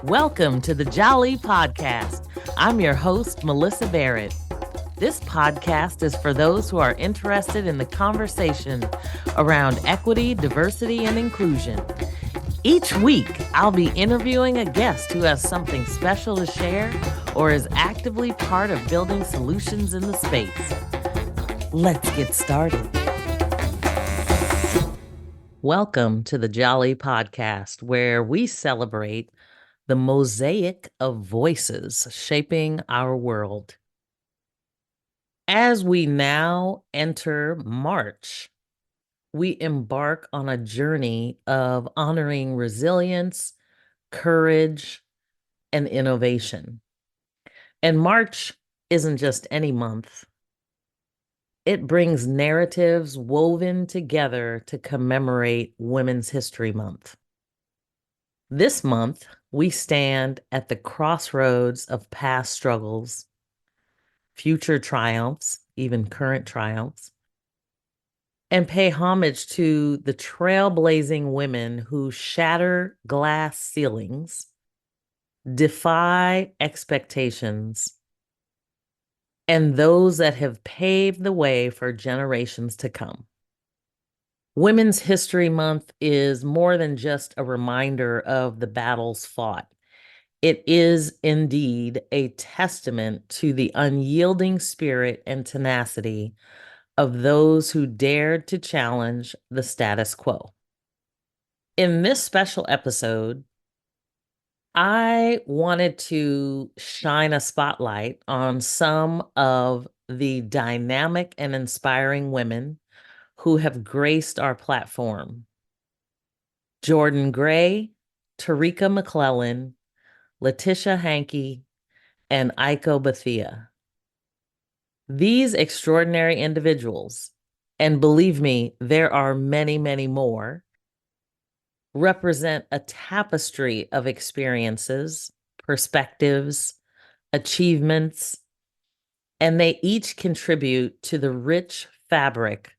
Welcome to the Jali podcast. I'm your host, Melyssa Barrett. This podcast is for those who are interested in the conversation around equity, diversity, and inclusion. Each week, I'll be interviewing a guest who has something special to share or is actively part of building solutions in the space. Let's get started. Welcome to the Jali podcast, where we celebrate the mosaic of voices shaping our world. As we now enter March, we embark on a journey of honoring resilience, courage, and innovation. And March isn't just any month. It brings narratives woven together to commemorate Women's History Month. This month, we stand at the crossroads of past struggles, future triumphs, even current triumphs, and pay homage to the trailblazing women who shatter glass ceilings, defy expectations, and those that have paved the way for generations to come. Women's History Month is more than just a reminder of the battles fought. It is indeed a testament to the unyielding spirit and tenacity of those who dared to challenge the status quo. In this special episode, I wanted to shine a spotlight on some of the dynamic and inspiring women who have graced our platform. Jordan Gray, Tareka McClellan, Letitia Hanke, and Aiko Bethea. These extraordinary individuals, and believe me, there are many, many more, represent a tapestry of experiences, perspectives, achievements, and they each contribute to the rich fabric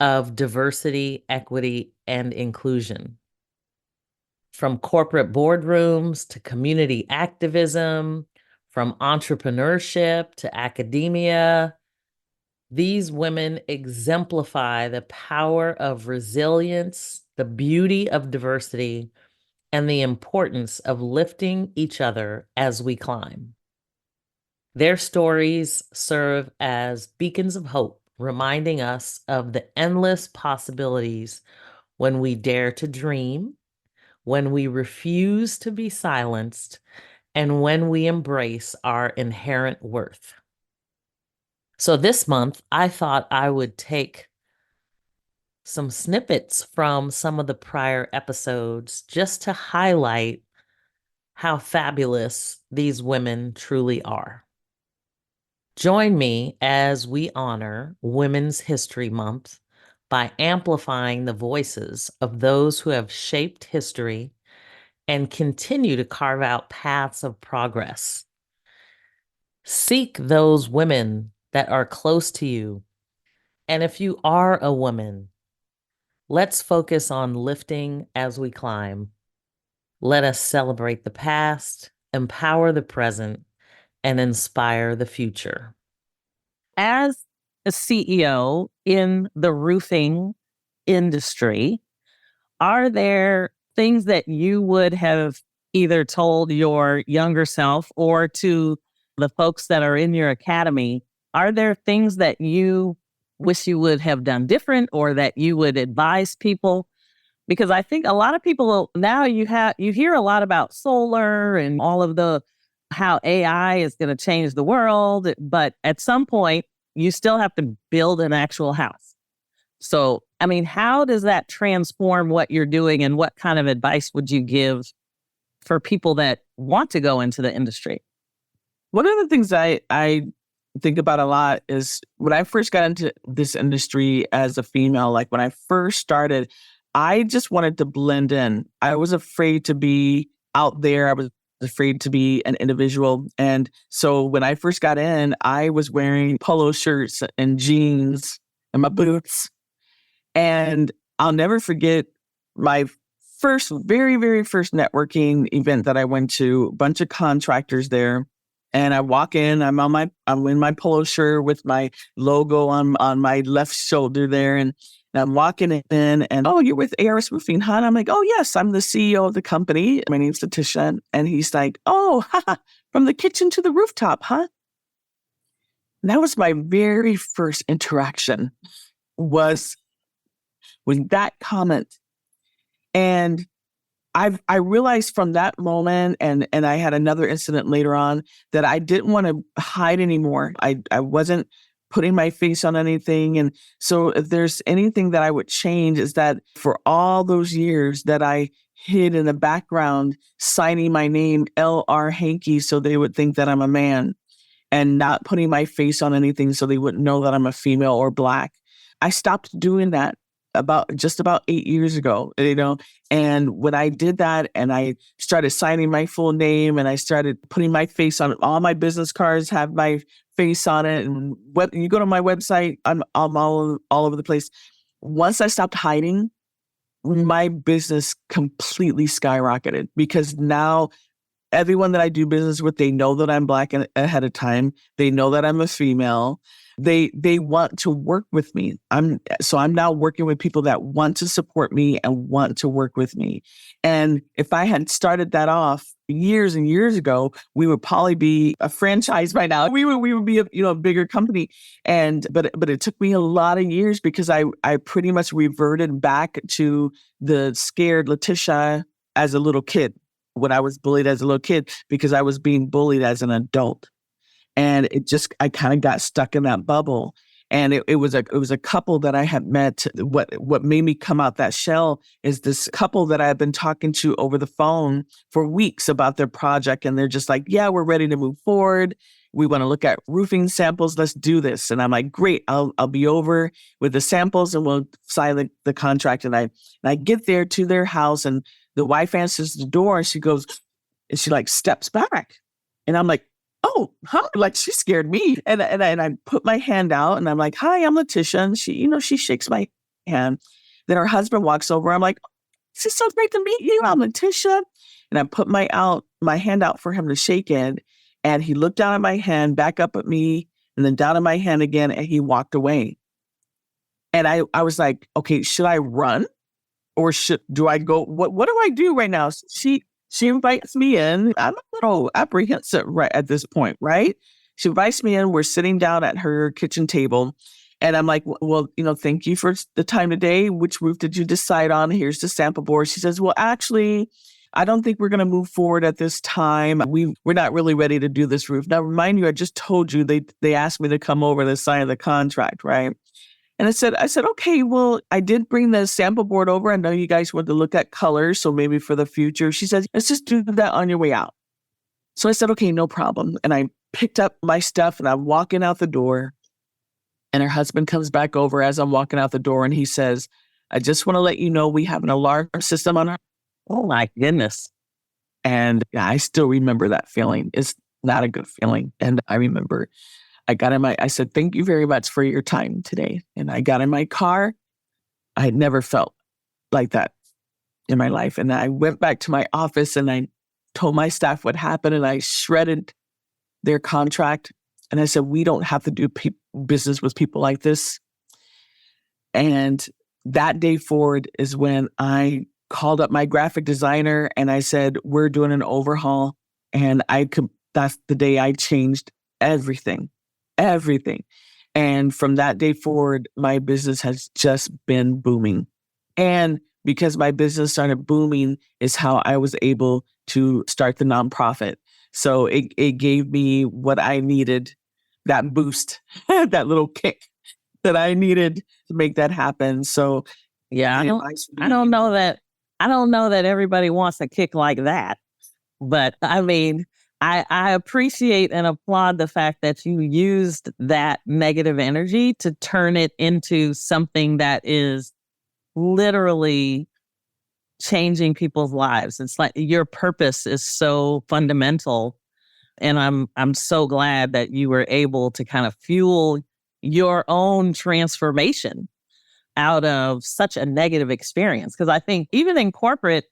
of diversity, equity, and inclusion. From corporate boardrooms to community activism, from entrepreneurship to academia, these women exemplify the power of resilience, the beauty of diversity, and the importance of lifting each other as we climb. Their stories serve as beacons of hope, reminding us of the endless possibilities when we dare to dream, when we refuse to be silenced, and when we embrace our inherent worth. So this month, I thought I would take some snippets from some of the prior episodes just to highlight how fabulous these women truly are. Join me as we honor Women's History Month by amplifying the voices of those who have shaped history and continue to carve out paths of progress. Seek those women that are close to you. And if you are a woman, let's focus on lifting as we climb. Let us celebrate the past, empower the present, and inspire the future. As a CEO in the roofing industry, are there things that you would have either told your younger self or to the folks that are in your academy? Are there things that you wish you would have done different or that you would advise people? Because I think a lot of people now you hear a lot about solar and all of the how AI is going to change the world, but at some point you still have to build an actual house. So, I mean, how does that transform what you're doing and what kind of advice would you give for people that want to go into the industry? One of the things I think about a lot is when I first got into this industry as a female, like when I first started, I just wanted to blend in. I was afraid to be out there. I was afraid to be an individual. And so when I first got in, I was wearing polo shirts and jeans and my boots. And I'll never forget my very, very first networking event that I went to, a bunch of contractors there. And I walk in, I'm in my polo shirt with my logo on my left shoulder there. And I'm walking in and, oh, you're with ARS Roofing, huh? And I'm like, oh, yes, I'm the CEO of the company. My name's Letitia. And he's like, oh, from the kitchen to the rooftop, huh? And that was my very first interaction was that comment. And I realized from that moment, and I had another incident later on, that I didn't want to hide anymore. I wasn't putting my face on anything. And so if there's anything that I would change is that for all those years that I hid in the background, signing my name, L.R. Hanke, so they would think that I'm a man, and not putting my face on anything so they wouldn't know that I'm a female or Black. I stopped doing that about 8 years ago, and when I did that and I started signing my full name and I started putting my face on all my business cards, have my face on it. And you go to my website, I'm all over the place. Once I stopped hiding, my business completely skyrocketed because now everyone that I do business with, they know that I'm Black ahead of time. They know that I'm a female. They want to work with me. I'm now working with people that want to support me and want to work with me. And if I had started that off years and years ago, we would probably be a franchise by now. We would be a bigger company. But it took me a lot of years because I pretty much reverted back to the scared Letitia as a little kid. When I was bullied as a little kid because I was being bullied as an adult. And I kind of got stuck in that bubble. And it was a couple that I had met. What made me come out that shell is this couple that I had been talking to over the phone for weeks about their project. And they're just like, yeah, we're ready to move forward. We want to look at roofing samples. Let's do this. And I'm like, great, I'll be over with the samples and we'll sign the contract. And I get there to their house and the wife answers the door and she goes, and she like steps back. And I'm like, oh, huh? Like she scared me. And I put my hand out and I'm like, hi, I'm Letitia. And she shakes my hand. Then her husband walks over. I'm like, it's so great to meet you. I'm Letitia. And I put my hand out for him to shake it. And he looked down at my hand, back up at me, and then down at my hand again. And he walked away. And I was like, okay, should I run? Or do I go? What do I do right now? She invites me in. I'm a little apprehensive right at this point, right? She invites me in. We're sitting down at her kitchen table. And I'm like, well, thank you for the time today. Which roof did you decide on? Here's the sample board. She says, well, actually, I don't think we're going to move forward at this time. We're not really ready to do this roof. Now, remind you, I just told you they asked me to come over to sign the contract, right? And I said, okay, well, I did bring the sample board over. I know you guys want to look at colors, so maybe for the future. She said, let's just do that on your way out. So I said, okay, no problem. And I picked up my stuff and I'm walking out the door. And her husband comes back over as I'm walking out the door and he says, I just want to let you know we have an alarm system on our. Oh my goodness. And I still remember that feeling. It's not a good feeling. And I remember I said, thank you very much for your time today. And I got in my car. I had never felt like that in my life. And I went back to my office and I told my staff what happened and I shredded their contract. And I said, we don't have to do business with people like this. And that day forward is when I called up my graphic designer and I said, we're doing an overhaul. And that's the day I changed everything. And from that day forward, my business has just been booming. And because my business started booming is how I was able to start the nonprofit. So it gave me what I needed, that boost, that little kick that I needed to make that happen. So yeah, I don't know that everybody wants a kick like that. But I mean, I appreciate and applaud the fact that you used that negative energy to turn it into something that is literally changing people's lives. It's like your purpose is so fundamental. And I'm so glad that you were able to kind of fuel your own transformation out of such a negative experience. Because I think even in corporate,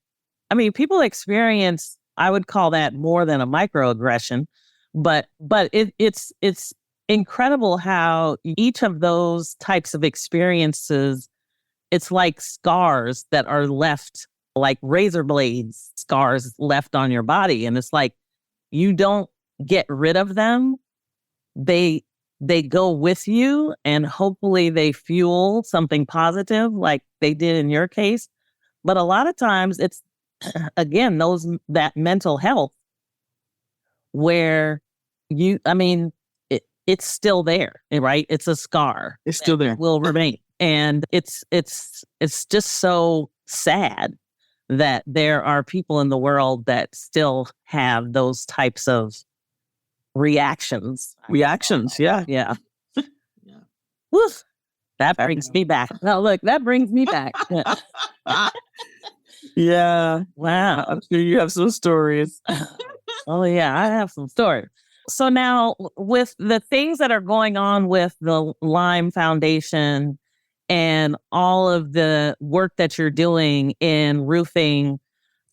I mean, people experience, I would call that more than a microaggression, but it's incredible how each of those types of experiences, it's like scars that are left, like razor blades, scars left on your body. And it's like, you don't get rid of them. They go with you, and hopefully they fuel something positive like they did in your case. But a lot of times it's, again, that mental health where it's still there, right? It's a scar. It's still there. Will remain. And it's just so sad that there are people in the world that still have those types of reactions. Yeah. Yeah. Woof. That brings me back. No, look, that brings me back. Yeah. Wow. I'm sure you have some stories. Oh, yeah, I have some stories. So now with the things that are going on with the Lyme Foundation and all of the work that you're doing in roofing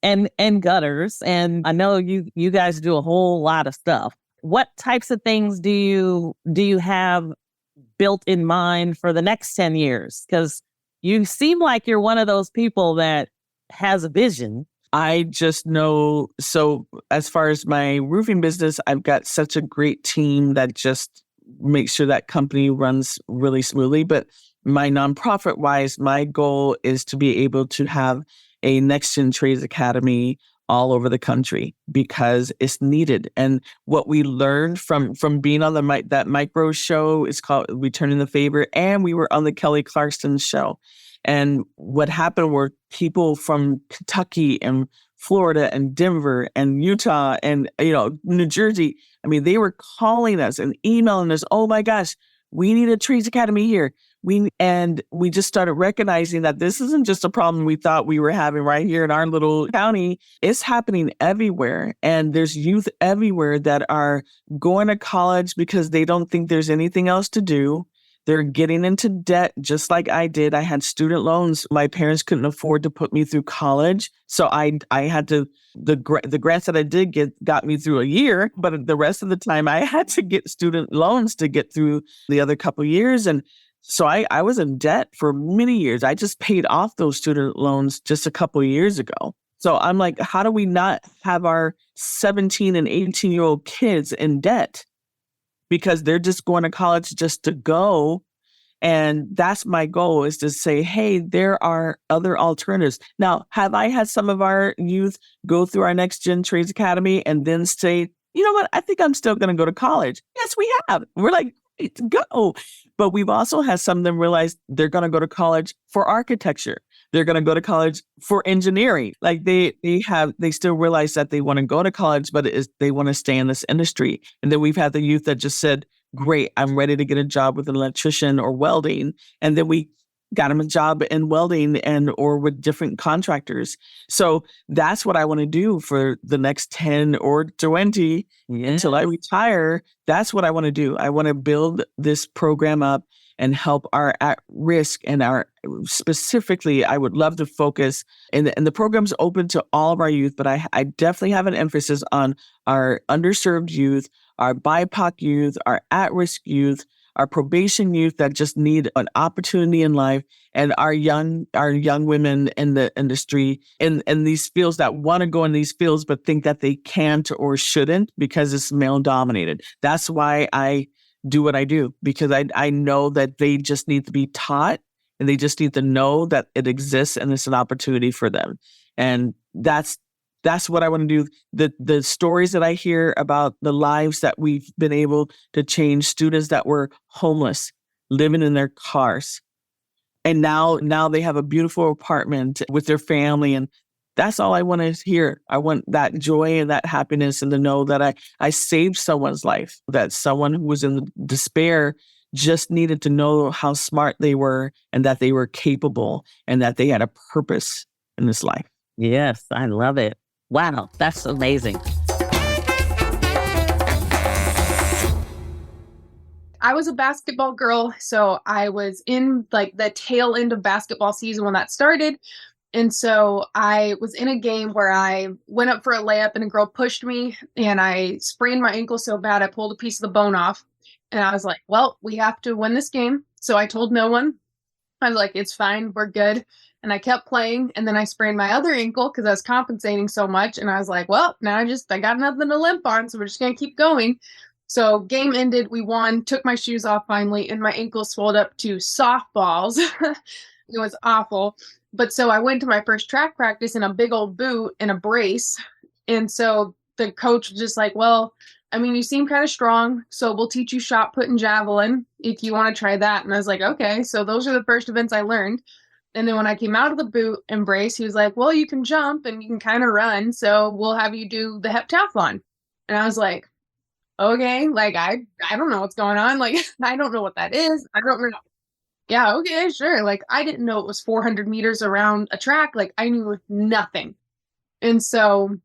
and gutters, and I know you guys do a whole lot of stuff. What types of things do you have built in mind for the next 10 years? Because you seem like you're one of those people that has a vision. I just know, so as far as my roofing business, I've got such a great team that just makes sure that company runs really smoothly. But my nonprofit wise, my goal is to be able to have a Next Gen Trades Academy all over the country because it's needed. And what we learned from being on that micro show is called Returning the Favor, and we were on the Kelly Clarkson show. And what happened were people from Kentucky and Florida and Denver and Utah and, New Jersey. I mean, they were calling us and emailing us, oh my gosh, we need a Trades Academy here. And we just started recognizing that this isn't just a problem we thought we were having right here in our little county. It's happening everywhere. And there's youth everywhere that are going to college because they don't think there's anything else to do. They're getting into debt just like I did. I had student loans. My parents couldn't afford to put me through college. So I had to, the grants that I did get got me through a year, but the rest of the time I had to get student loans to get through the other couple of years. And so I was in debt for many years. I just paid off those student loans just a couple of years ago. So I'm like, how do we not have our 17 and 18-year-old kids in debt? Because they're just going to college just to go. And that's my goal, is to say, hey, there are other alternatives. Now, have I had some of our youth go through our Next Gen Trades Academy and then say, you know what, I think I'm still going to go to college? Yes, we have. We're like, go. But we've also had some of them realize they're going to go to college for architecture. They're going to go to college for engineering. Like they still realize that they want to go to college, but they want to stay in this industry. And then we've had the youth that just said, great, I'm ready to get a job with an electrician or welding. And then we got them a job in welding or with different contractors. So that's what I want to do for the next 10 or 20 until I retire. That's what I want to do. I want to build this program up and help our at-risk and our specifically, I would love to focus, and the program's open to all of our youth, but I definitely have an emphasis on our underserved youth, our BIPOC youth, our at-risk youth, our probation youth that just need an opportunity in life, and our young women in the industry in these fields that want to go in these fields but think that they can't or shouldn't because it's male dominated. That's why I do what I do, because I know that they just need to be taught and they just need to know that it exists and it's an opportunity for them. And that's what I want to do. The stories that I hear about the lives that we've been able to change, students that were homeless, living in their cars, and now they have a beautiful apartment with their family, and that's all I want to hear. I want that joy and that happiness, and to know that I saved someone's life, that someone who was in despair just needed to know how smart they were and that they were capable and that they had a purpose in this life. Yes, I love it. Wow, that's amazing. I was a basketball girl, so I was in like the tail end of basketball season when that started. And so I was in a game where I went up for a layup and a girl pushed me and I sprained my ankle so bad I pulled a piece of the bone off. And I was like, well, we have to win this game. So I told no one. I was like, it's fine, we're good. And I kept playing. And then I sprained my other ankle because I was compensating so much. And I was like, well, now I got nothing to limp on. So we're just going to keep going. So game ended, we won, took my shoes off finally, and my ankle swelled up to softballs. It was awful. But so I went to my first track practice in a big old boot and a brace. And so the coach was just like, well, I mean, you seem kind of strong, so we'll teach you shot put and javelin if you want to try that. And I was like, okay. So those are the first events I learned. And then when I came out of the boot and brace, he was like, well, you can jump and you can kind of run, so we'll have you do the heptathlon. And I was like, okay, like I don't know what's going on. Like, I don't know what that is. I don't know. Yeah, okay, sure. Like, I didn't know it was 400 meters around a track. Like, I knew nothing. And so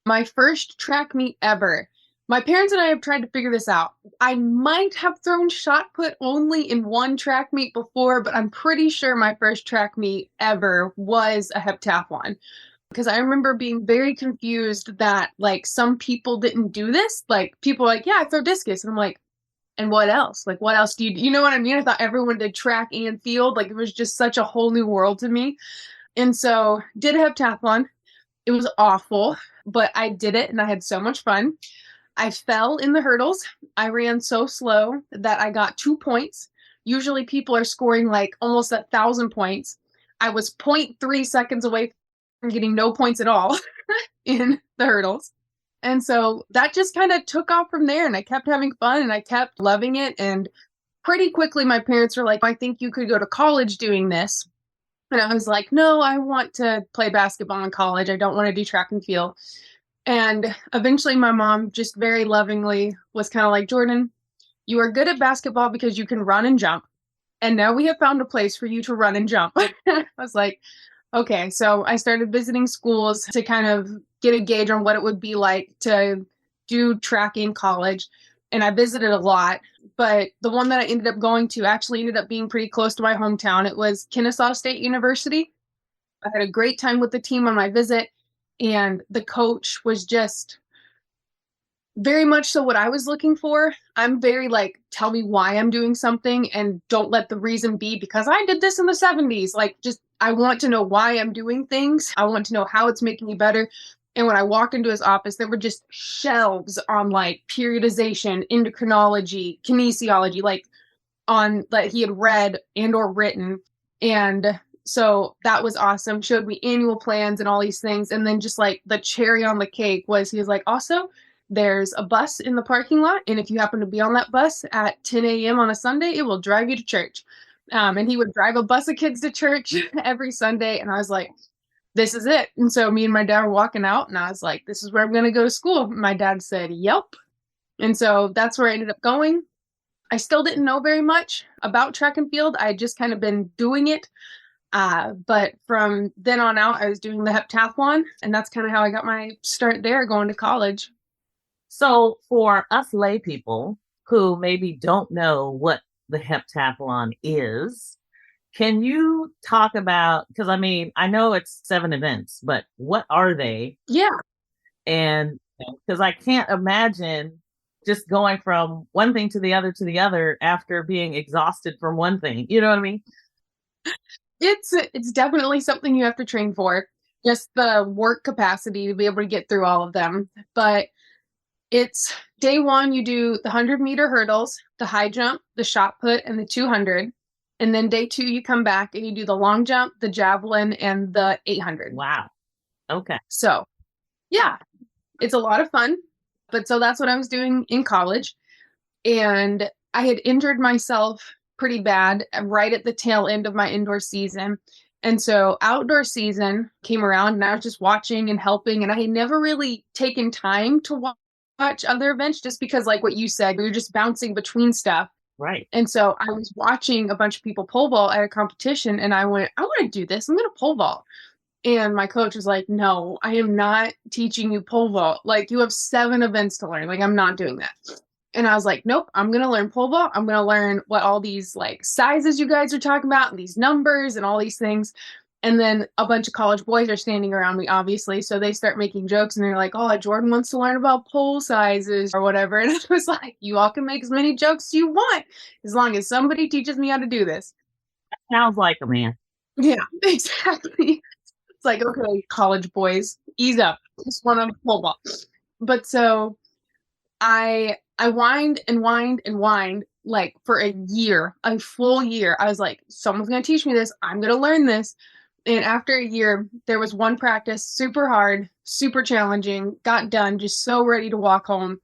my first track meet ever, my parents and I have tried to figure this out. I might have thrown shot put only in one track meet before, but I'm pretty sure my first track meet ever was a heptathlon. Because I remember being very confused that like some people didn't do this. Like people were like, yeah, I throw discus. And I'm like, and what else? Like, what else do you know what I mean? I thought everyone did track and field. Like, it was just such a whole new world to me. And so did a heptathlon. It was awful, but I did it and I had so much fun. I fell in the hurdles. I ran so slow that I got 2 points. Usually people are scoring like almost 1,000 points. I was 0.3 seconds away from getting no points at all in the hurdles. And so that just kind of took off from there, and I kept having fun and I kept loving it. And pretty quickly my parents were like, I think you could go to college doing this. And I was like, no, I want to play basketball in college. I don't want to do track and field. And eventually my mom just very lovingly was kind of like, Jordan, you are good at basketball because you can run and jump. And now we have found a place for you to run and jump. I was like, okay. So I started visiting schools to kind of get a gauge on what it would be like to do track in college. And I visited a lot, but the one that I ended up going to actually ended up being pretty close to my hometown. It was Kennesaw State University. I had a great time with the team on my visit, and the coach was just very much so what I was looking for. I'm very like, tell me why I'm doing something and don't let the reason be because I did this in the 70s. Like, just, I want to know why I'm doing things. I want to know how it's making me better. And when I walked into his office, there were just shelves on like periodization, endocrinology, kinesiology, like on that he had read and or written. And so that was awesome. Showed me annual plans and all these things. And then just like the cherry on the cake was he was like, also, there's a bus in the parking lot. And if you happen to be on that bus at 10 a.m. on a Sunday, it will drive you to church. And he would drive a bus of kids to church every Sunday. And I was like, this is it. And so me and my dad were walking out and I was like, this is where I'm going to go to school. My dad said, yep. And so that's where I ended up going. I still didn't know very much about track and field. I had just kind of been doing it. But from then on out, I was doing the heptathlon, and that's kind of how I got my start there going to college. So for us lay people who maybe don't know what the heptathlon is, can you talk about, because I mean, I know it's 7 events, but what are they? Yeah. And because I can't imagine just going from one thing to the other after being exhausted from one thing. You know what I mean? It's definitely something you have to train for, just the work capacity to be able to get through all of them. But it's day one, you do the 100-meter hurdles, the high jump, the shot put, and the 200. And then day 2, you come back and you do the long jump, the javelin, and the 800. Wow. Okay. So, yeah, it's a lot of fun. But so that's what I was doing in college. And I had injured myself pretty bad right at the tail end of my indoor season. And so outdoor season came around and I was just watching and helping. And I had never really taken time to watch other events just because, like what you said, we were just bouncing between stuff. Right. And so I was watching a bunch of people pole vault at a competition and I went, I want to do this. I'm going to pole vault. And my coach was like, no, I am not teaching you pole vault. Like, you have 7 events to learn. Like, I'm not doing that. And I was like, nope, I'm going to learn pole vault. I'm going to learn what all these like sizes you guys are talking about and these numbers and all these things. And then a bunch of college boys are standing around me, obviously. So they start making jokes and they're like, oh, Jordan wants to learn about pole sizes or whatever. And I was like, you all can make as many jokes as you want, as long as somebody teaches me how to do this. Sounds like a man. Yeah, exactly. It's like, okay, college boys, ease up. Just want to pole vault. But so I whined and whined and whined like for a year, a full year. I was like, someone's going to teach me this. I'm going to learn this. And after a year, there was one practice, super hard, super challenging, got done, just so ready to walk home.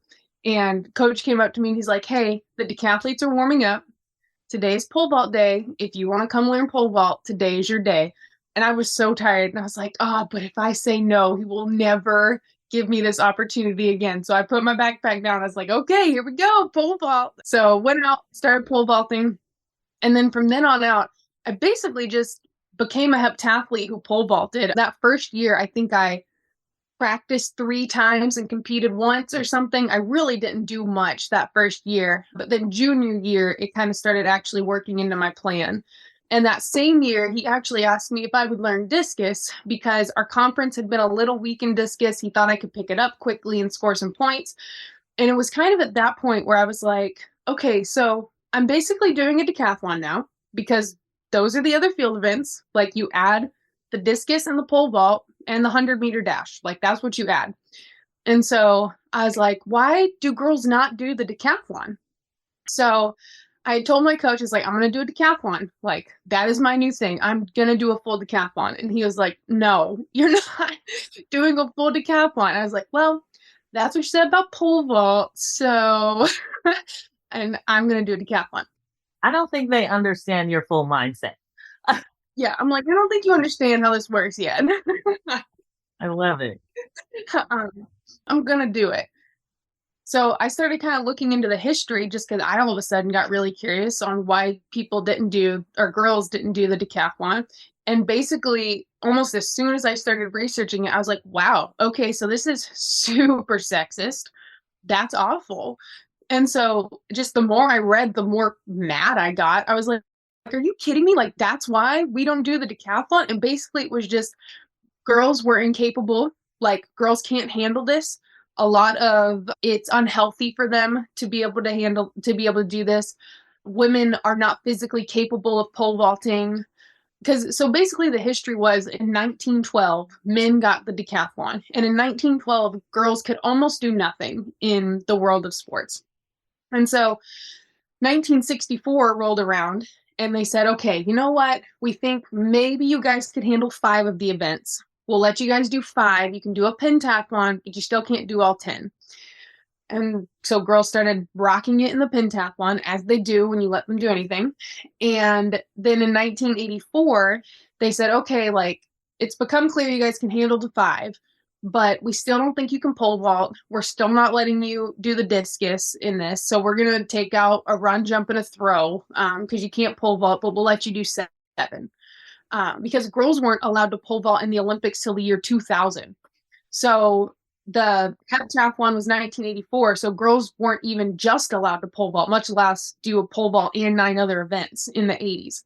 And coach came up to me and he's like, hey, the decathletes are warming up. Today's pole vault day. If you want to come learn pole vault, today is your day. And I was so tired. And I was like, oh, but if I say no, he will never give me this opportunity again. So I put my backpack down. I was like, okay, here we go, pole vault. So went out, started pole vaulting. And then from then on out, I basically just became a heptathlete who pole vaulted. That first year, I think I practiced 3 times and competed once or something. I really didn't do much that first year. But then junior year, it kind of started actually working into my plan. And that same year, he actually asked me if I would learn discus because our conference had been a little weak in discus. He thought I could pick it up quickly and score some points. And it was kind of at that point where I was like, okay, so I'm basically doing a decathlon now because those are the other field events. Like you add the discus and the pole vault and the 100-meter dash. Like that's what you add. And so I was like, why do girls not do the decathlon? So I told my coach, he's like, I'm going to do a decathlon. Like, that is my new thing. I'm going to do a full decathlon. And he was like, no, you're not doing a full decathlon. I was like, well, that's what you said about pole vault. So, and I'm going to do a decathlon. I don't think they understand your full mindset. Yeah, I'm like, I don't think you understand how this works yet. I love it. I'm going to do it. So I started kind of looking into the history just because I all of a sudden got really curious on why people didn't do, or girls didn't do the decathlon. And basically, almost as soon as I started researching it, I was like, wow, okay, so this is super sexist. That's awful. And so just the more I read, the more mad I got. I was like, are you kidding me? Like, that's why we don't do the decathlon? And basically, it was just girls were incapable. Like, girls can't handle this. A lot of it's unhealthy for them to be able to do this. Women are not physically capable of pole vaulting. So basically the history was in 1912, men got the decathlon. And in 1912, girls could almost do nothing in the world of sports. And so 1964 rolled around and they said, okay, you know what? We think maybe you guys could handle 5 of the events. We'll let you guys do 5. You can do a pentathlon, but you still can't do all 10. And so girls started rocking it in the pentathlon, as they do when you let them do anything. And then in 1984, they said, okay, like, it's become clear you guys can handle the 5, but we still don't think you can pole vault. We're still not letting you do the discus in this. So we're going to take out a run, jump, and a throw because you can't pole vault, but we'll let you do 7. Because girls weren't allowed to pole vault in the Olympics till the year 2000. So the heptathlon was 1984, so girls weren't even just allowed to pole vault, much less do a pole vault and 9 other events in the 80s.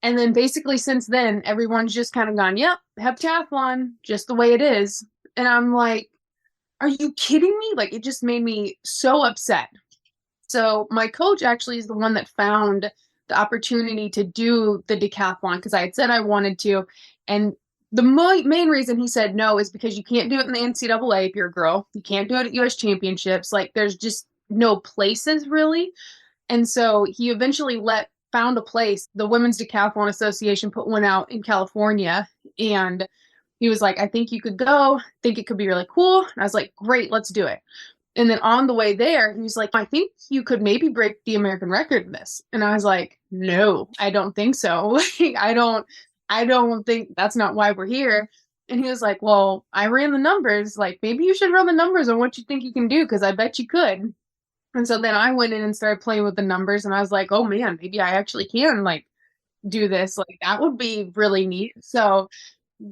And then basically since then, everyone's just kind of gone, yep, heptathlon, just the way it is. And I'm like, are you kidding me? Like, it just made me so upset. So my coach actually is the one that found the opportunity to do the decathlon because I had said I wanted to. And the main reason he said no is because you can't do it in the NCAA if you're a girl. You can't do it at US championships. Like, there's just no places really. And so he eventually found a place. The Women's Decathlon Association put one out in California. And he was like, I think you could go. I think it could be really cool. And I was like, great, let's do it. And then on the way there, he was like, I think you could maybe break the American record in this. And I was like, no, I don't think so. I don't think that's not why we're here. And he was like, well, I ran the numbers. Like, maybe you should run the numbers on what you think you can do, because I bet you could. And so then I went in and started playing with the numbers, and I was like, oh man, maybe I actually can like do this. Like, that would be really neat. So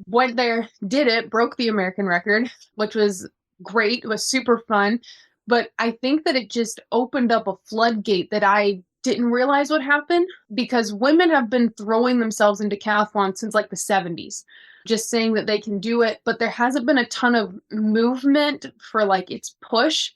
went there, did it, broke the American record, which was great. It was super fun. But I think that it just opened up a floodgate that I didn't realize would happen, because women have been throwing themselves into decathlon since like the 70s, just saying that they can do it, but there hasn't been a ton of movement for like its push.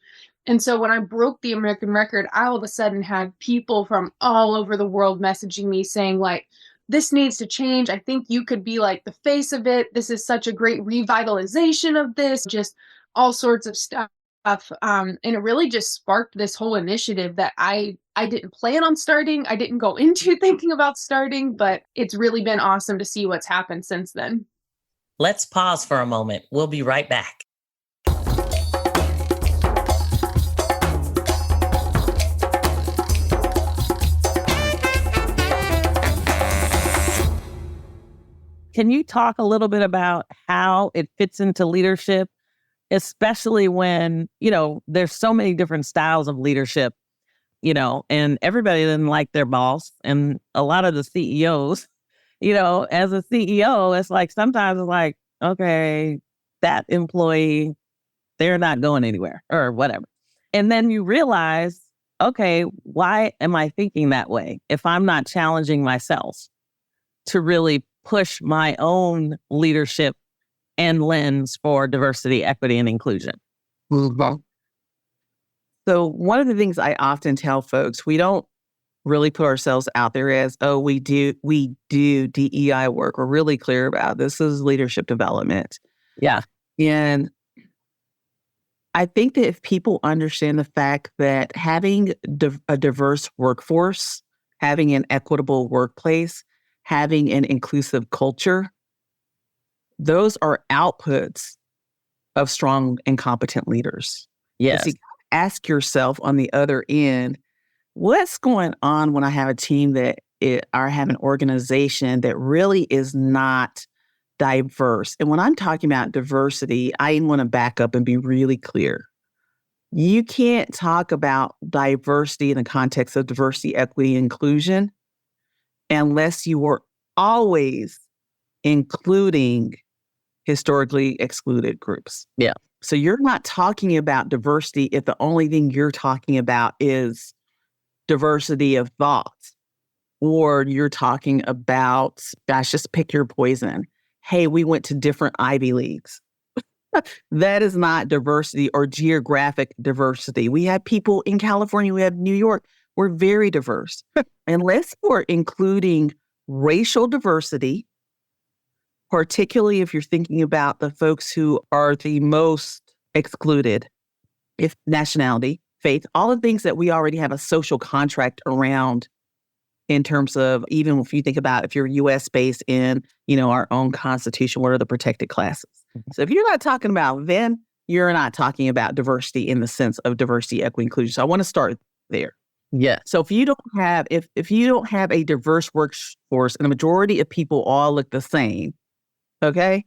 And so when I broke the American record, I all of a sudden had people from all over the world messaging me saying like, this needs to change. I think you could be like the face of it. This is such a great revitalization of this, just all sorts of stuff. And it really just sparked this whole initiative that I didn't plan on starting. I didn't go into thinking about starting, but it's really been awesome to see what's happened since then. Let's pause for a moment. We'll be right back. Can you talk a little bit about how it fits into leadership, especially when, there's so many different styles of leadership, and everybody doesn't like their boss. And a lot of the CEOs, as a CEO, it's like, sometimes it's like, okay, that employee, they're not going anywhere or whatever. And then you realize, okay, why am I thinking that way if I'm not challenging myself to really push my own leadership and lens for diversity, equity, and inclusion? Mm-hmm. So one of the things I often tell folks, we don't really put ourselves out there as, oh, we do DEI work. We're really clear about this is leadership development. Yeah. And I think that if people understand the fact that having a diverse workforce, having an equitable workplace, having an inclusive culture, those are outputs of strong and competent leaders. Yes. So ask yourself on the other end, what's going on when I have a team or have an organization that really is not diverse? And when I'm talking about diversity, I want to back up and be really clear. You can't talk about diversity in the context of diversity, equity, inclusion unless you were always including historically excluded groups. Yeah. So you're not talking about diversity if the only thing you're talking about is diversity of thought, or you're talking about, gosh, just pick your poison. Hey, we went to different Ivy Leagues. That is not diversity or geographic diversity. We have people in California, we have New York. We're very diverse. Unless we're including racial diversity, particularly if you're thinking about the folks who are the most excluded, if nationality, faith, all the things that we already have a social contract around in terms of, even if you think about if you're U.S. based in, our own constitution, what are the protected classes? Mm-hmm. So if you're not talking about then, you're not talking about diversity in the sense of diversity, equity, inclusion. So I want to start there. Yeah. So if you don't have, if you don't have a diverse workforce and the majority of people all look the same, okay?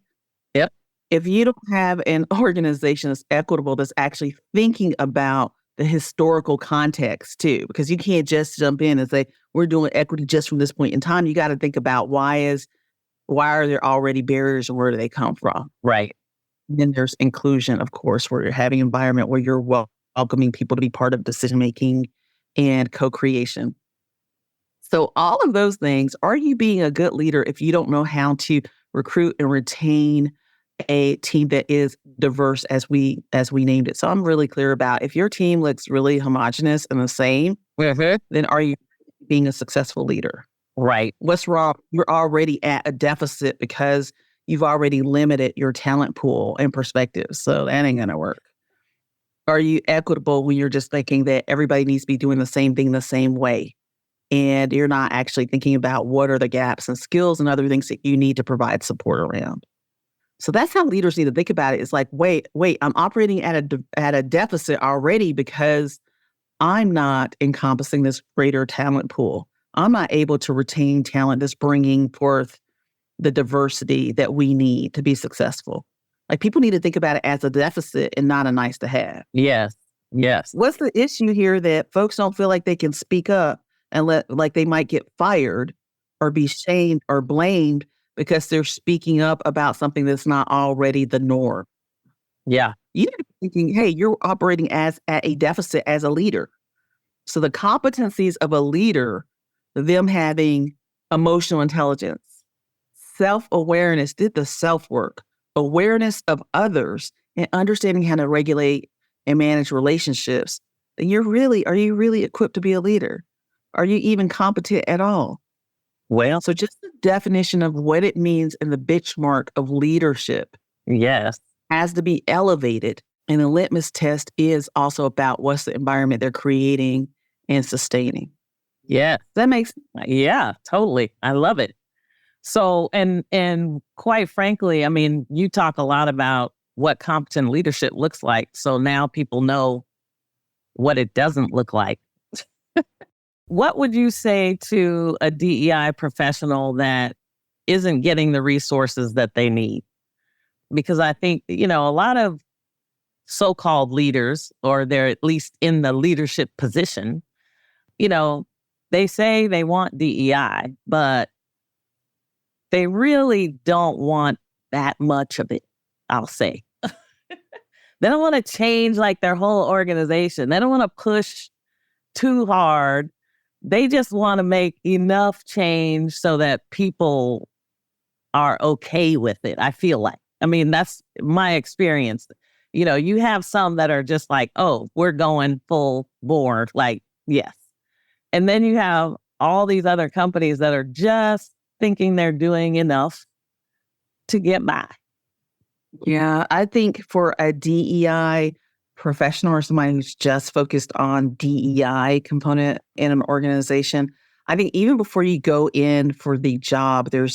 Yep. If you don't have an organization that's equitable, that's actually thinking about the historical context too, because you can't just jump in and say, we're doing equity just from this point in time. You got to think about why are there already barriers and where do they come from? Right. And then there's inclusion, of course, where you're having an environment where you're welcoming people to be part of decision-making and co-creation. So all of those things, are you being a good leader if you don't know how to recruit and retain a team that is diverse as we named it? So I'm really clear about, if your team looks really homogenous and the same, then are you being a successful leader? Right. What's wrong? You're already at a deficit because you've already limited your talent pool and perspective. So that ain't going to work. Are you equitable when you're just thinking that everybody needs to be doing the same thing the same way? And you're not actually thinking about what are the gaps and skills and other things that you need to provide support around. So that's how leaders need to think about it. It's like, wait, I'm operating at a deficit already because I'm not encompassing this greater talent pool. I'm not able to retain talent that's bringing forth the diversity that we need to be successful. Like, people need to think about it as a deficit and not a nice to have. Yes. Yes. What's the issue here that folks don't feel like they can speak up and like they might get fired or be shamed or blamed because they're speaking up about something that's not already the norm? Yeah. You need to be thinking, hey, you're operating at a deficit as a leader. So the competencies of a leader, them having emotional intelligence, self-awareness, did the self-work, awareness of others, and understanding how to regulate and manage relationships, then are you really equipped to be a leader? Are you even competent at all? Well, So just the definition of what it means and the benchmark of leadership yes. has to be elevated. And the litmus test is also about what's the environment they're creating and sustaining. Yeah. That makes Yeah, totally. I love it. So, and quite frankly, I mean, you talk a lot about what competent leadership looks like. So now people know what it doesn't look like. What would you say to a DEI professional that isn't getting the resources that they need? Because I think, a lot of so-called leaders, or they're at least in the leadership position, they say they want DEI, but they really don't want that much of it, I'll say. They don't want to change like their whole organization. They don't want to push too hard. They just want to make enough change so that people are okay with it, I feel like. I mean, that's my experience. You have some that are just like, oh, we're going full board, like, yes. And then you have all these other companies that are just thinking they're doing enough to get by. Yeah, I think for a DEI professional or somebody who's just focused on DEI component in an organization, I think even before you go in for the job, there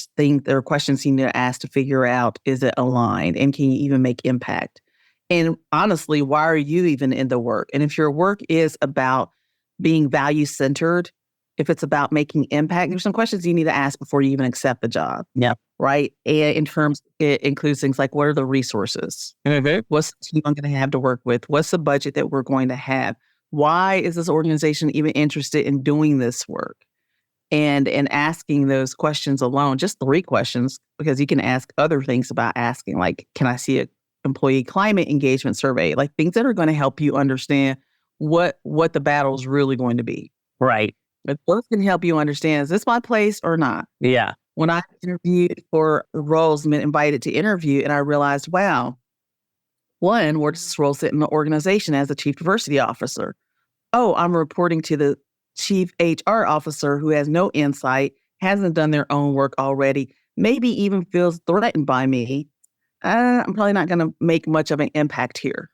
are questions you need to ask to figure out, is it aligned and can you even make impact? And honestly, why are you even in the work? And if your work is about being value-centered, if it's about making impact, there's some questions you need to ask before you even accept the job. Yeah. Right? And in terms, it includes things like, what are the resources? Mm-hmm. What's the team I'm going to have to work with? What's the budget that we're going to have? Why is this organization even interested in doing this work? And asking those questions alone, just 3 questions, because you can ask other things about asking, like, can I see an employee climate engagement survey? Like things that are going to help you understand what the battle is really going to be. Right. But those can help you understand, is this my place or not? Yeah. When I interviewed for roles, been invited to interview, and I realized, wow, one, where does this role sit in the organization as a chief diversity officer? Oh, I'm reporting to the chief HR officer who has no insight, hasn't done their own work already, maybe even feels threatened by me. I'm probably not going to make much of an impact here.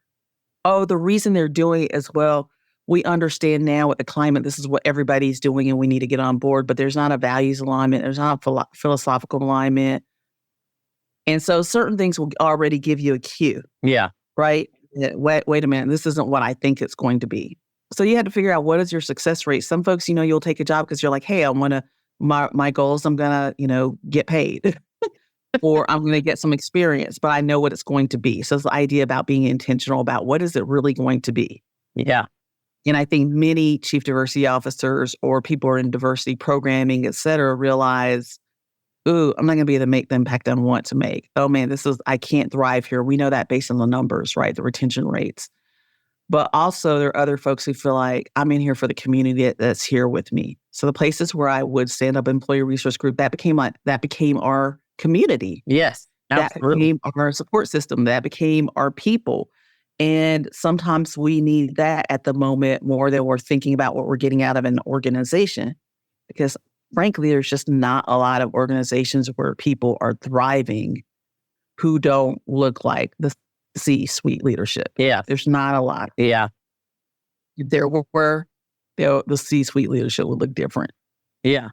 Oh, the reason they're doing it as well, we understand now with the climate, this is what everybody's doing and we need to get on board, but there's not a values alignment. There's not a philosophical alignment. And so certain things will already give you a cue. Yeah. Right? Wait a minute. This isn't what I think it's going to be. So you had to figure out, what is your success rate? Some folks, you'll take a job because you're like, hey, my goals, I'm going to, get paid or I'm going to get some experience, but I know what it's going to be. So it's the idea about being intentional about what is it really going to be. Yeah. And I think many chief diversity officers or people who are in diversity programming, et cetera, realize, ooh, I'm not going to be able to make the impact I want to make. Oh man, I can't thrive here. We know that based on the numbers, right? The retention rates. But also there are other folks who feel like, I'm in here for the community that's here with me. So the places where I would stand up employee resource group, that became our community. Yes. Absolutely. That became our support system. That became our people. And sometimes we need that at the moment more than we're thinking about what we're getting out of an organization. Because frankly, there's just not a lot of organizations where people are thriving who don't look like the C-suite leadership. Yeah. There's not a lot. Yeah. If there were, the C-suite leadership would look different. Yeah.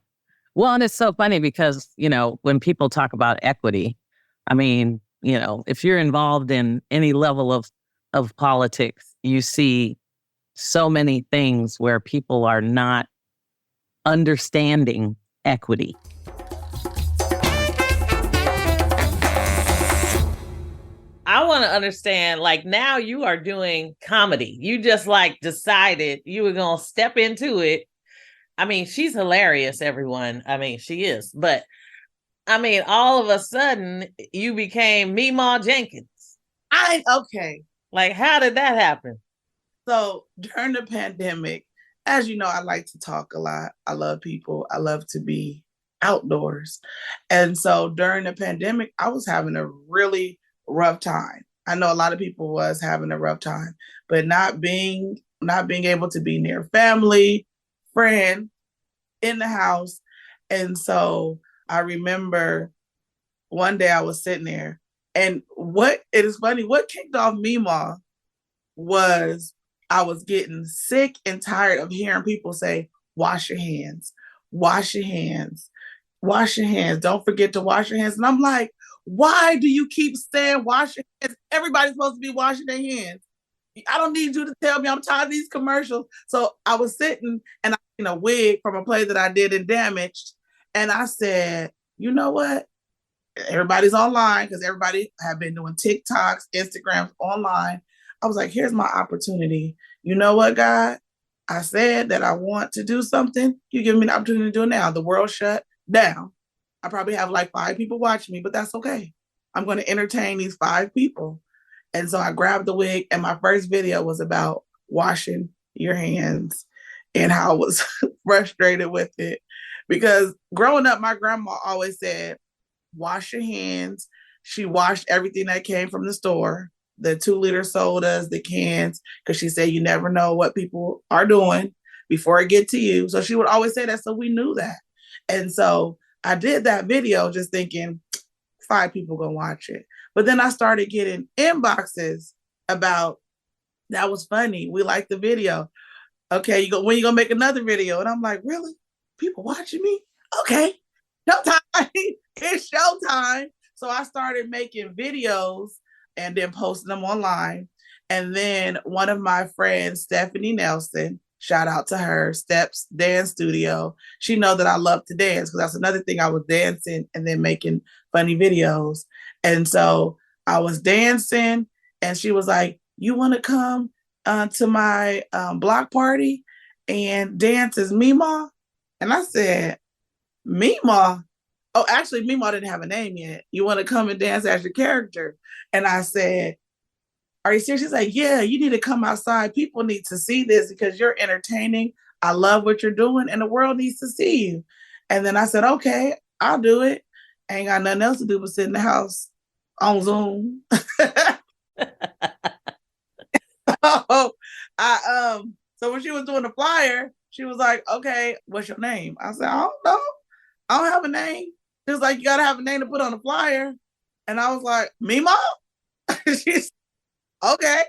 Well, and it's so funny because, when people talk about equity, I mean, if you're involved in any level of politics, you see so many things where people are not understanding equity. I want to understand, like, now you are doing comedy. You just decided you were going to step into it. I mean, she's hilarious, everyone. I mean, she is. But, I mean, all of a sudden, you became Meemaw Jenkins. Okay. Like, how did that happen? So during the pandemic, as you know, I like to talk a lot. I love people. I love to be outdoors. And so during the pandemic, I was having a really rough time. I know a lot of people was having a rough time, but not being able to be near family, friend, in the house. And so I remember one day I was sitting there, and it is funny, what kicked off Mima was I was getting sick and tired of hearing people say, wash your hands, wash your hands, wash your hands. Don't forget to wash your hands. And I'm like, why do you keep saying wash your hands? Everybody's supposed to be washing their hands. I don't need you to tell me. I'm tired of these commercials. So I was sitting and I in a wig from a play that I did in Damaged. And I said, you know what? Everybody's online because everybody have been doing TikToks, Instagrams online. I was like, here's my opportunity. You know what, God? I said that I want to do something. You give me the opportunity to do it now. The world shut down. I probably have like 5 people watching me, but that's okay. I'm going to entertain these 5 people. And so I grabbed the wig, and my first video was about washing your hands and how I was frustrated with it. Because growing up, my grandma always said, wash your hands. She washed everything that came from the store, the 2-liter sodas, the cans, because she said you never know what people are doing before it get to you. So she would always say that, so we knew that. And so I did that video just thinking 5 people gonna watch it. But then I started getting inboxes about, that was funny. We liked the video. Okay, when you gonna make another video? And I'm like, really? People watching me? Okay, showtime. It's showtime. So I started making videos and then posting them online. And then one of my friends, Stephanie Nelson, shout out to her, Steps Dance Studio. She know that I love to dance because that's another thing. I was dancing and then making funny videos. And so I was dancing and she was like, you want to come to my block party and dance as Mima? And I said, Mima? Oh, actually, Mima didn't have a name yet. You want to come and dance as your character? And I said, are you serious? She's like, yeah, you need to come outside. People need to see this because you're entertaining. I love what you're doing and the world needs to see you. And then I said, okay, I'll do it. I ain't got nothing else to do but sit in the house on Zoom. So when she was doing the flyer, she was like, okay, what's your name? I said, I don't know. I don't have a name. She was like, you gotta have a name to put on the flyer. And I was like, Mima? She's okay.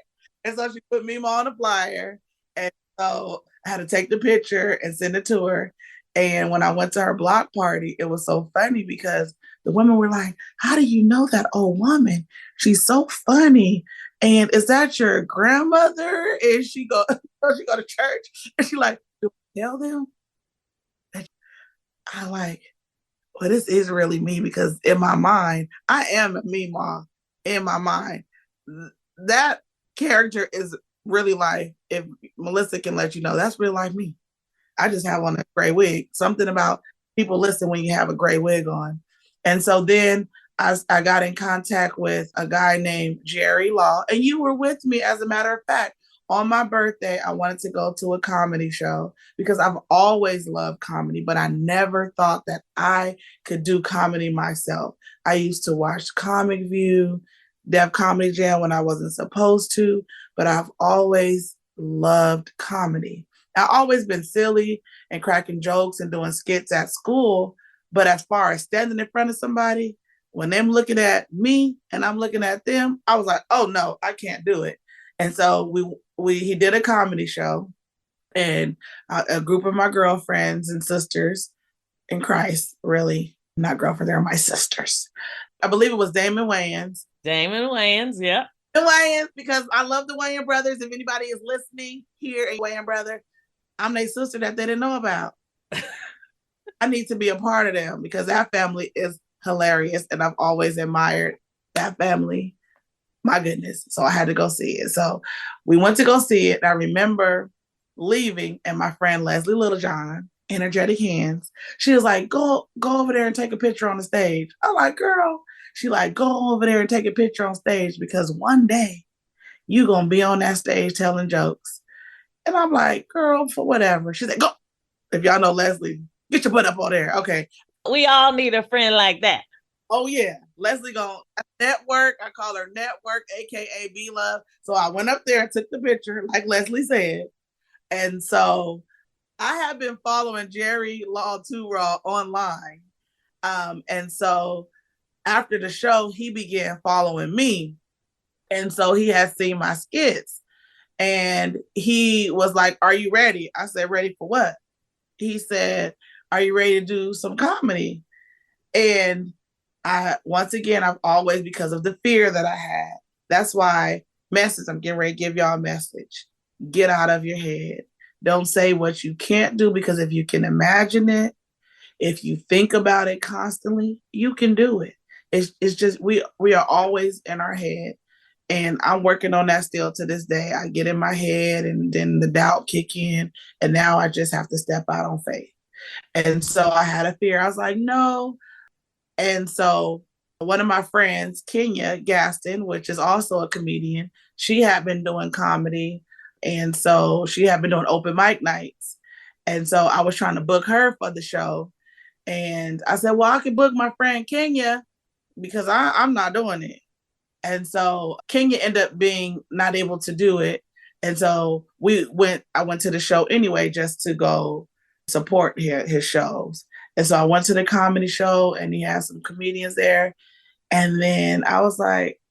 And so she put Mima on the flyer. And so I had to take the picture and send it to her. And when I went to her block party, it was so funny because the women were like, how do you know that old woman? She's so funny. And is that your grandmother? And she go to church. And she like, do I tell them? I like, well, this is really me because in my mind, I am Mima in my mind. That character is really like, if Melyssa can let you know, that's really like me. I just have on a gray wig. Something about people listen when you have a gray wig on. And so then I got in contact with a guy named Jerry Law, and you were with me, as a matter of fact. On my birthday, I wanted to go to a comedy show because I've always loved comedy, but I never thought that I could do comedy myself. I used to watch Comic View, Def Comedy Jam when I wasn't supposed to, but I've always loved comedy. I've always been silly and cracking jokes and doing skits at school, but as far as standing in front of somebody, when them looking at me and I'm looking at them, I was like, oh no, I can't do it. And so he did a comedy show, and a group of my girlfriends and sisters in Christ, really not girlfriends, they're my sisters. I believe it was Damon Wayans. Damon Wayans, yeah. The Wayans, because I love the Wayans brothers. If anybody is listening here, a Wayans brother, I'm their sister that they didn't know about. I need to be a part of them because that family is hilarious, and I've always admired that family. My goodness. So I had to go see it. So we went to go see it. I remember leaving, and my friend Leslie Littlejohn, energetic hands, she was like, go over there and take a picture on the stage. I'm like, girl. She like, go over there and take a picture on stage because one day You gonna be on that stage telling jokes. And I'm like, girl, for whatever. She said, go. If y'all know Leslie, get your butt up on there. Okay. We all need a friend like that. Oh yeah. Leslie gonna network. I call her network, aka B Love. So I went up there, took the picture, like Leslie said. And so I have been following Jerry Law 2 Raw online. And so after the show, he began following me. And so he has seen my skits. And he was like, are you ready? I said, ready for what? He said, are you ready to do some comedy? And once again, I've always, because of the fear that I had, that's why I'm getting ready to give y'all a message. Get out of your head. Don't say what you can't do, because if you can imagine it, if you think about it constantly, you can do it. It's just, we are always in our head. And I'm working on that still to this day. I get in my head and then the doubt kick in. And now I just have to step out on faith. And so I had a fear. I was like, no. And so one of my friends, Kenya Gaston, which is also a comedian, she had been doing comedy. And so she had been doing open mic nights. And so I was trying to book her for the show. And I said, well, I could book my friend Kenya because I'm not doing it. And so Kenya ended up being not able to do it. And so I went to the show anyway, just to go support his shows. And so I went to the comedy show and he had some comedians there. And then I was like,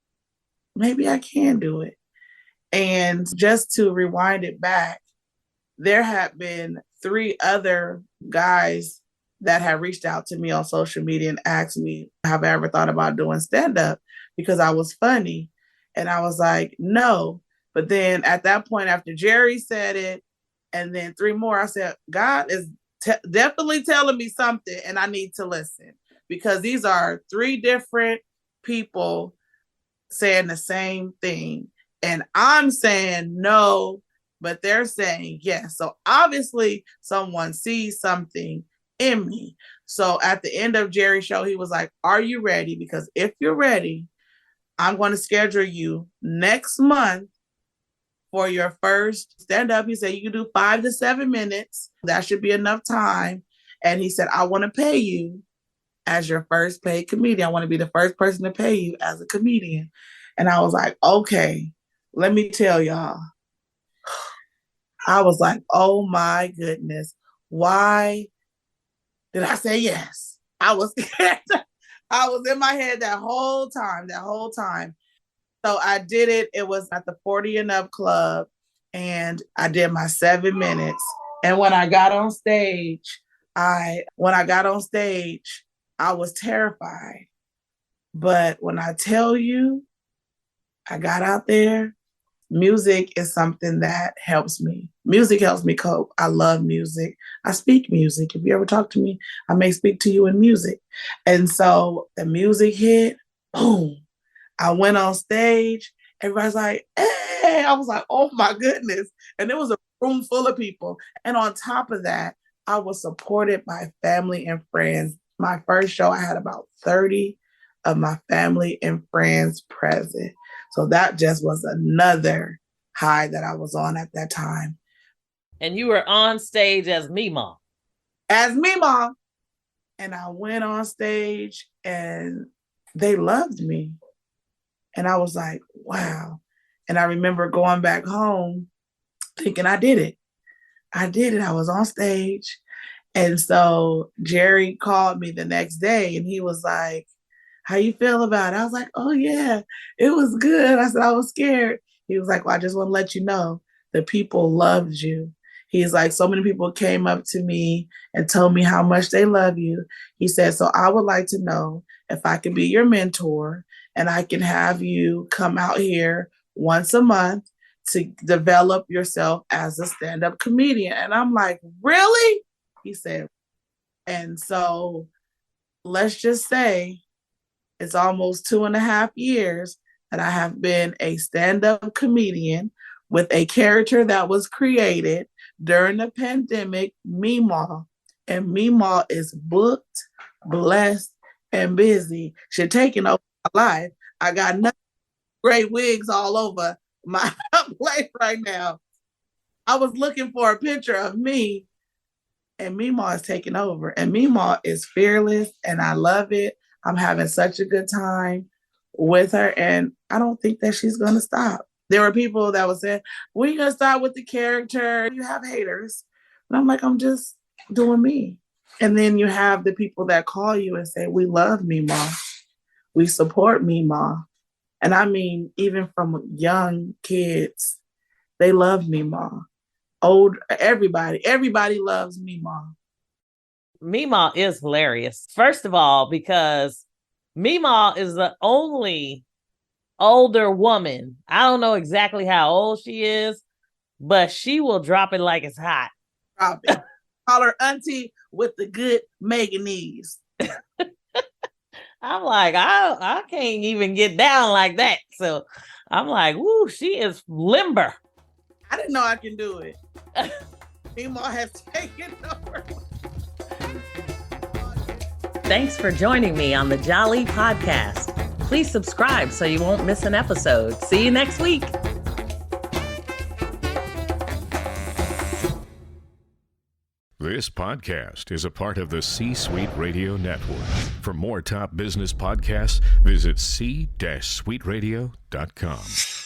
maybe I can do it. And just to rewind it back, there had been 3 other guys that had reached out to me on social media and asked me, have I ever thought about doing stand-up? Because I was funny. And I was like, no. But then at that point, after Jerry said it, and then 3 more, I said, God is definitely telling me something and I need to listen, because these are 3 different people saying the same thing. And I'm saying no, but they're saying yes. So obviously someone sees something in me. So at the end of Jerry's show, he was like, are you ready? Because if you're ready, I'm going to schedule you next month for your first stand-up. He said, you can do 5 to 7 minutes. That should be enough time. And he said, I want to pay you as your first paid comedian. I want to be the first person to pay you as a comedian. And I was like, okay, let me tell y'all. I was like, oh my goodness. Why did I say yes? I was scared. I was in my head that whole time. So I did it. It was at the 40 and up club, and I did my 7 minutes. And when I got on stage, I was terrified. But when I tell you, I got out there. Music is something that helps me. Music helps me cope. I love music. I speak music. If you ever talk to me, I may speak to you in music. And so the music hit, boom. I went on stage. Everybody's like, hey. I was like, oh my goodness. And there was a room full of people. And on top of that, I was supported by family and friends. My first show, I had about 30 of my family and friends present. So that just was another high that I was on at that time. And you were on stage as Mima. As Mima. And I went on stage and they loved me. And I was like, wow. And I remember going back home thinking I did it. I was on stage. And so Jerry called me the next day and he was like, how you feel about it? I was like, oh yeah, it was good. I said, I was scared. He was like, well, I just want to let you know the people loved you. He's like, so many people came up to me and told me how much they love you. He said, so I would like to know if I can be your mentor and I can have you come out here once a month to develop yourself as a stand-up comedian. And I'm like, really? He said, and so let's just say it's almost 2.5 years that I have been a stand-up comedian with a character that was created during the pandemic, Meemaw. And Meemaw is booked, blessed, and busy. She's taking over my life. I got nothing, great wigs all over. my place right now. I was looking for a picture of me, and Meemaw is taking over. And Meemaw is fearless, and I love it. I'm having such a good time with her, and I don't think that she's going to stop. There were people that would say, when are you going to start with the character? You have haters. And I'm like, I'm just doing me. And then you have the people that call you and say, we love Meemaw. We support Meemaw. And I mean, even from young kids, they love Meemaw. Old, everybody loves Meemaw. Meemaw is hilarious. First of all, because Meemaw is the only older woman. I don't know exactly how old she is, but she will drop it like it's hot. Drop it. Call her auntie with the good Meganese. I'm like, I can't even get down like that. So I'm like, woo, she is limber. I didn't know I can do it. Meemaw has taken over. Thanks for joining me on the Jali podcast. Please subscribe so you won't miss an episode. See you next week. This podcast is a part of the C-Suite Radio Network. For more top business podcasts, visit c-suiteradio.com.